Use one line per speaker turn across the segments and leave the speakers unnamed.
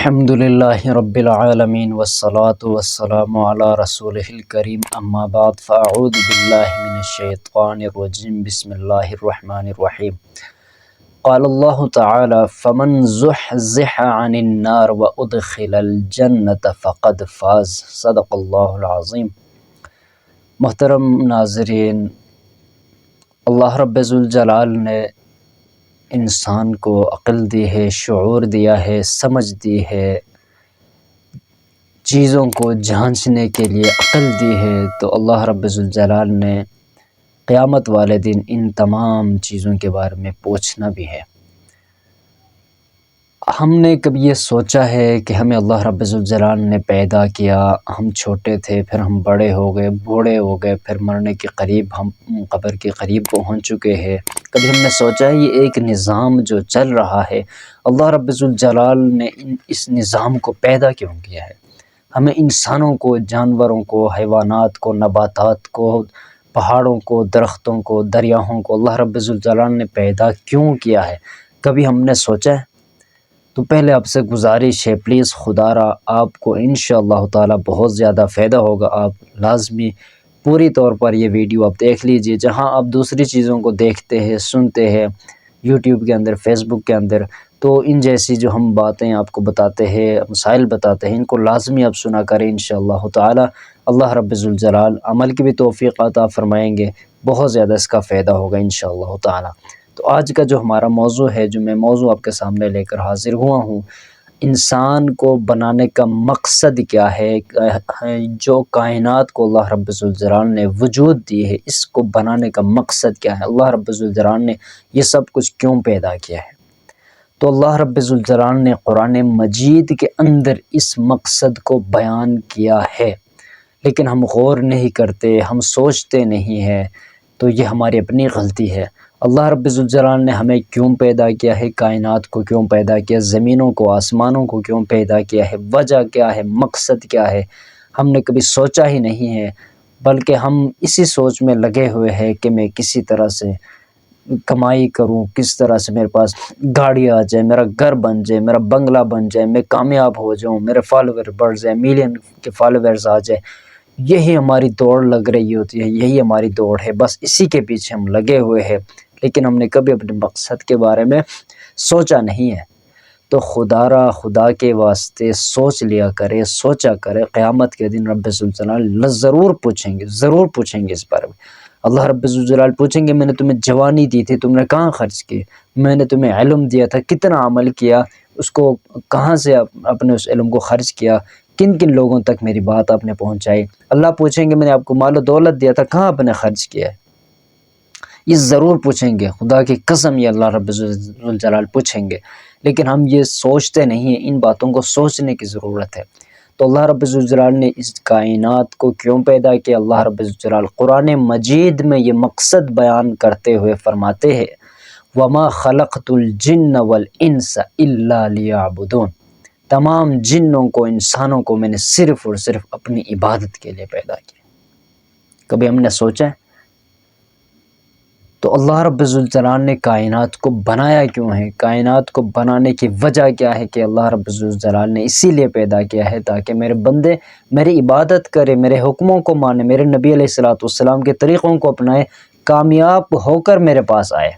الحمد للہ رب العالمین والصلاة والسلام علی رسولہ الکریم اما بعد فاعوذ باللہ من الشیطان الرجیم بسم اللہ الرحمن الرحیم قال اللہ تعالی فمن زحزح عن النار وادخل الجنة فقد فاز صدق اللہ العظیم۔ محترم ناظرین، اللہ رب ذوالجلال نے انسان کو عقل دی ہے، شعور دیا ہے، سمجھ دی ہے، چیزوں کو جانچنے کے لیے عقل دی ہے، تو اللہ رب ذوالجلال نے قیامت والے دن ان تمام چیزوں کے بارے میں پوچھنا بھی ہے۔ ہم نے کبھی یہ سوچا ہے کہ ہمیں اللہ رب ذوالجلال نے پیدا کیا، ہم چھوٹے تھے، پھر ہم بڑے ہو گئے، بوڑھے ہو گئے، پھر مرنے کے قریب، ہم قبر کے قریب پہنچ چکے ہیں۔ کبھی ہم نے سوچا ہے یہ ایک نظام جو چل رہا ہے، اللہ رب ذوالجلال نے اس نظام کو پیدا کیوں کیا ہے؟ ہمیں انسانوں کو، جانوروں کو، حیوانات کو، نباتات کو، پہاڑوں کو، درختوں کو، دریاہوں کو اللہ رب ذوالجلال نے پیدا کیوں کیا ہے؟ کبھی ہم نے سوچا ہے؟ تو پہلے آپ سے گزارش ہے، پلیز خدا را آپ کو انشاءاللہ تعالی بہت زیادہ فائدہ ہوگا، آپ لازمی پوری طور پر یہ ویڈیو آپ دیکھ لیجئے۔ جہاں آپ دوسری چیزوں کو دیکھتے ہیں، سنتے ہیں یوٹیوب کے اندر، فیس بک کے اندر، تو ان جیسی جو ہم باتیں آپ کو بتاتے ہیں، مسائل بتاتے ہیں، ان کو لازمی آپ سنا کریں انشاءاللہ تعالی۔ اللہ رب ذوالجلال عمل کی بھی توفیق عطا فرمائیں گے، بہت زیادہ اس کا فائدہ ہوگا انشاءاللہ تعالی۔ تو آج کا جو ہمارا موضوع ہے، جو میں موضوع آپ کے سامنے لے کر حاضر ہوا ہوں، انسان کو بنانے کا مقصد کیا ہے؟ جو کائنات کو اللہ رب ذوالجلال نے وجود دی ہے، اس کو بنانے کا مقصد کیا ہے؟ اللہ رب ذوالجلال نے یہ سب کچھ کیوں پیدا کیا ہے؟ تو اللہ رب ذوالجلال نے قرآن مجید کے اندر اس مقصد کو بیان کیا ہے، لیکن ہم غور نہیں کرتے، ہم سوچتے نہیں ہیں، تو یہ ہماری اپنی غلطی ہے۔ اللہ رب ذوالجلال نے ہمیں کیوں پیدا کیا ہے، کائنات کو کیوں پیدا کیا، زمینوں کو، آسمانوں کو کیوں پیدا کیا ہے، وجہ کیا ہے، مقصد کیا ہے، ہم نے کبھی سوچا ہی نہیں ہے، بلکہ ہم اسی سوچ میں لگے ہوئے ہیں کہ میں کسی طرح سے کمائی کروں، کس طرح سے میرے پاس گاڑی آ جائے، میرا گھر بن جائے، میرا بنگلہ بن جائے، میں کامیاب ہو جاؤں، میرے فالوور بڑھ جائے، ملین کے فالوورز آ جائے۔ یہی ہماری دوڑ لگ رہی ہوتی ہے، یہی ہماری دوڑ ہے، بس اسی کے پیچھے ہم لگے ہوئے ہیں، لیکن ہم نے کبھی اپنے مقصد کے بارے میں سوچا نہیں ہے۔ تو خدا کے واسطے سوچ لیا کرے، سوچا کرے، قیامت کے دن رب ذوالجلال ضرور پوچھیں گے اس بارے میں۔ اللہ رب ذوالجلال پوچھیں گے، میں نے تمہیں جوانی دی تھی، تم نے کہاں خرچ کی؟ میں نے تمہیں علم دیا تھا، کتنا عمل کیا، اس کو کہاں سے اپنے اس علم کو خرچ کیا، کن کن لوگوں تک میری بات آپ نے پہنچائی؟ اللہ پوچھیں گے، میں نے آپ کو مال و دولت دیا تھا، کہاں آپ نے خرچ کیا ہے؟ یہ ضرور پوچھیں گے، خدا کی قسم یہ اللہ رب ذوالجلال پوچھیں گے، لیکن ہم یہ سوچتے نہیں ہیں۔ ان باتوں کو سوچنے کی ضرورت ہے۔ تو اللہ رب ذوالجلال نے اس کائنات کو کیوں پیدا کیا؟ اللہ رب ذوالجلال قرآن مجید میں یہ مقصد بیان کرتے ہوئے فرماتے ہیں وَمَا خَلَقْتُ الْجِنَّ وَالْإِنسَ إِلَّا لِيَعْبُدُونَ، تمام جنوں کو، انسانوں کو میں نے صرف اور صرف اپنی عبادت کے لیے پیدا کیا۔ کبھی ہم نے سوچا ہے؟ تو اللہ رب ذوالجلال نے کائنات کو بنایا کیوں ہے؟ کائنات کو بنانے کی وجہ کیا ہے کہ اللہ رب ذوالجلال نے اسی لیے پیدا کیا ہے تاکہ میرے بندے میری عبادت کرے، میرے حکموں کو مانے، میرے نبی علیہ السلام کے طریقوں کو اپنائے، کامیاب ہو کر میرے پاس آئے۔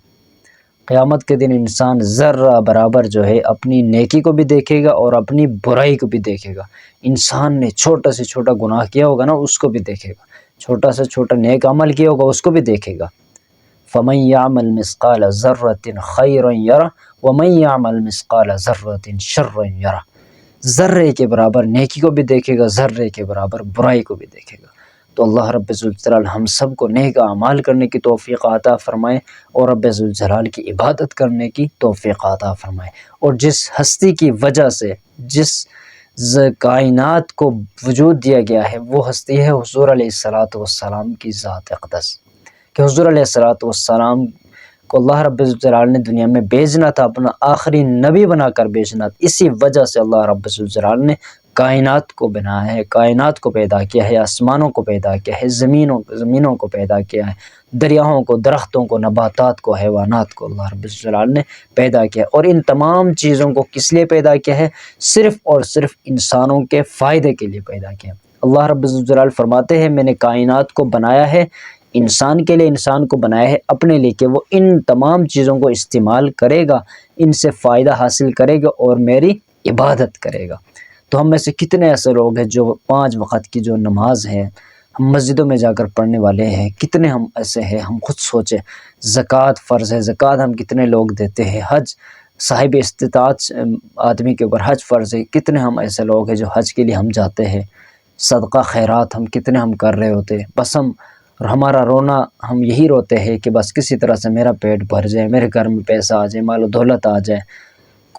قیامت کے دن انسان ذرہ برابر جو ہے اپنی نیکی کو بھی دیکھے گا اور اپنی برائی کو بھی دیکھے گا۔ انسان نے چھوٹا سے چھوٹا گناہ کیا ہوگا نا، اس کو بھی دیکھے گا، چھوٹا سے چھوٹا نیک عمل کیا ہوگا، اس کو بھی دیکھے گا۔ فَمَن يَعْمَلْ مِثْقَالَ ذَرَّةٍ خَيْرًا يَرَهُ وَمَن يَعْمَلْ مِثْقَالَ ذَرَّةٍ شَرًّا يَرَهُ، ذرے کے برابر نیکی کو بھی دیکھے گا، ذرے کے برابر برائی کو بھی دیکھے گا۔ تو اللہ رب ذوالجلال ہم سب کو نیک اعمال کرنے کی توفیق عطا فرمائے اور رب ذوالجلال کی عبادت کرنے کی توفیق عطا فرمائے۔ اور جس ہستی کی وجہ سے جس کائنات کو وجود دیا گیا ہے، وہ ہستی ہے حضور علیہ السلام کی ذات اقدس، کہ حضور علیہ السلام کو اللہ رب ذوالجلال نے دنیا میں بھیجنا تھا، اپنا آخری نبی بنا کر بھیجنا تھا۔ اسی وجہ سے اللہ رب ذوالجلال نے کائنات کو بنایا ہے، کائنات کو پیدا کیا ہے، آسمانوں کو پیدا کیا ہے، زمینوں کو پیدا کیا ہے، دریاؤں کو، درختوں کو، نباتات کو، حیوانات کو اللہ رب الجلال نے پیدا کیا ہے۔ اور ان تمام چیزوں کو کس لیے پیدا کیا ہے؟ صرف اور صرف انسانوں کے فائدے کے لیے پیدا کیا۔ اللہ رب الجلال فرماتے ہیں میں نے کائنات کو بنایا ہے انسان کے لیے، انسان کو بنایا ہے اپنے لیے کہ وہ ان تمام چیزوں کو استعمال کرے گا، ان سے فائدہ حاصل کرے گا اور میری عبادت کرے گا۔ تو ہم میں سے کتنے ایسے لوگ ہیں جو 5 وقت کی جو نماز ہے ہم مسجدوں میں جا کر پڑھنے والے ہیں، کتنے ہم ایسے ہیں، ہم خود سوچیں۔ زکوٰۃ فرض ہے، زکوٰۃ ہم کتنے لوگ دیتے ہیں، حج صاحب استطاعت آدمی کے اوپر حج فرض ہے، کتنے ہم ایسے لوگ ہیں جو حج کے لیے ہم جاتے ہیں، صدقہ خیرات ہم کتنے ہم کر رہے ہوتے ہیں، بس ہمارا رونا ہم یہی روتے ہیں کہ بس کسی طرح سے میرا پیٹ بھر جائے، میرے گھر میں پیسہ آ جائے، مال و دولت آ جائے۔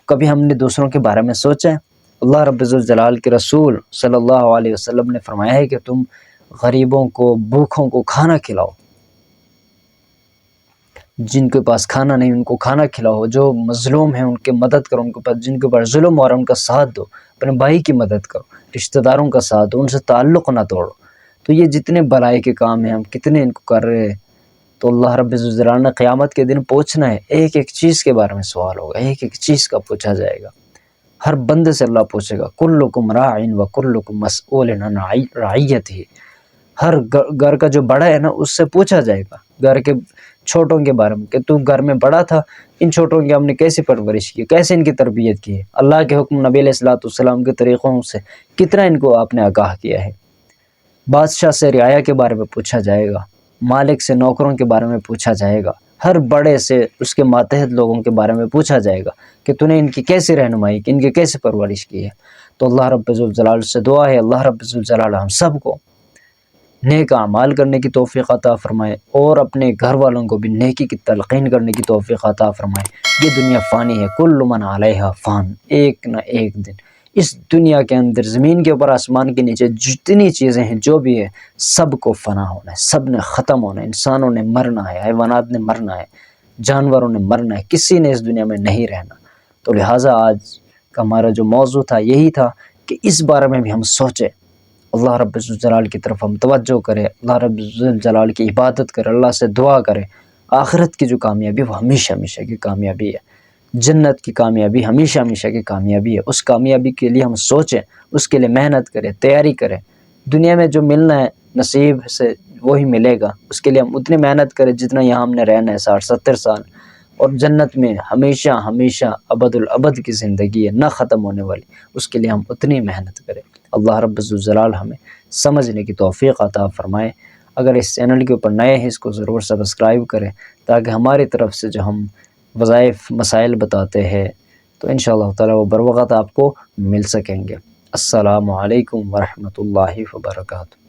کبھی ہم نے دوسروں کے بارے میں سوچا ہے؟ اللہ رب الجلال کے رسول صلی اللہ علیہ وسلم نے فرمایا ہے کہ تم غریبوں کو، بھوکھوں کو کھانا کھلاؤ، جن کے پاس کھانا نہیں ان کو کھانا کھلاؤ، جو مظلوم ہیں ان کی مدد کرو، ان کے پاس جن کے پاس ظلم ہو رہا ہے ان کا ساتھ دو، اپنے بھائی کی مدد کرو، رشتہ داروں کا ساتھ دو، ان سے تعلق نہ توڑو۔ تو یہ جتنے بھلائی کے کام ہیں ہم کتنے ان کو کر رہے ہیں۔ تو اللہ رب الجلال نے قیامت کے دن پوچھنا ہے، ایک ایک چیز کے بارے میں سوال ہوگا، ایک ایک چیز کا پوچھا جائے گا، ہر بندے سے اللہ پوچھے گا کلکم راع و کلکم مسئول عن رعیتہ۔ ہر گھر کا جو بڑا ہے نا اس سے پوچھا جائے گا گھر کے چھوٹوں کے بارے میں کہ تو گھر میں بڑا تھا، ان چھوٹوں کی ہم نے کیسے پرورش کی، کیسے ان کی تربیت کی ہے، اللہ کے حکم، نبی علیہ الصلوۃ والسلام کے طریقوں سے کتنا ان کو آپ نے آگاہ کیا ہے۔ بادشاہ سے رعایا کے بارے میں پوچھا جائے گا، مالک سے نوکروں کے بارے میں پوچھا جائے گا، ہر بڑے سے اس کے ماتحت لوگوں کے بارے میں پوچھا جائے گا کہ تو نے ان کی کیسے رہنمائی کی، ان کی کیسے پرورش کی ہے۔ تو اللہ رب الجلال سے دعا ہے اللہ رب الجلال ہم سب کو نیک اعمال کرنے کی توفیق عطا فرمائے اور اپنے گھر والوں کو بھی نیکی کی تلقین کرنے کی توفیق عطا فرمائے۔ یہ دنیا فانی ہے، کل من علیہا فان، ایک نہ ایک دن اس دنیا کے اندر، زمین کے اوپر، آسمان کے نیچے جتنی چیزیں ہیں جو بھی ہے سب کو فنا ہونا ہے، سب نے ختم ہونا ہے، انسانوں نے مرنا ہے، حیوانات نے مرنا ہے، جانوروں نے مرنا ہے، کسی نے اس دنیا میں نہیں رہنا۔ تو لہٰذا آج کا ہمارا جو موضوع تھا یہی تھا کہ اس بارے میں بھی ہم سوچیں، اللہ رب الجلال کی طرف ہم توجہ کریں، اللہ رب الجلال کی عبادت کریں، اللہ سے دعا کریں۔ آخرت کی جو کامیابی وہ ہمیشہ ہمیشہ کی کامیابی ہے، جنت کی کامیابی ہمیشہ ہمیشہ کی کامیابی ہے۔ اس کامیابی کے لیے ہم سوچیں، اس کے لیے محنت کریں، تیاری کریں۔ دنیا میں جو ملنا ہے نصیب سے وہی ملے گا، اس کے لیے ہم اتنی محنت کریں جتنا یہاں ہم نے رہنا ہے 60-70 سال، اور جنت میں ہمیشہ ہمیشہ ابد الابد کی زندگی ہے، نہ ختم ہونے والی، اس کے لیے ہم اتنی محنت کریں۔ اللہ رب الجلال ہمیں سمجھنے کی توفیق عطا فرمائے۔ اگر اس چینل کے اوپر نئے ہیں اس کو ضرور سبسکرائب کریں تاکہ ہماری طرف سے جو ہم وظائف مسائل بتاتے ہیں تو انشاءاللہ تعالی وہ بر وقت آپ کو مل سکیں گے۔ السلام علیکم ورحمۃ اللہ وبرکاتہ۔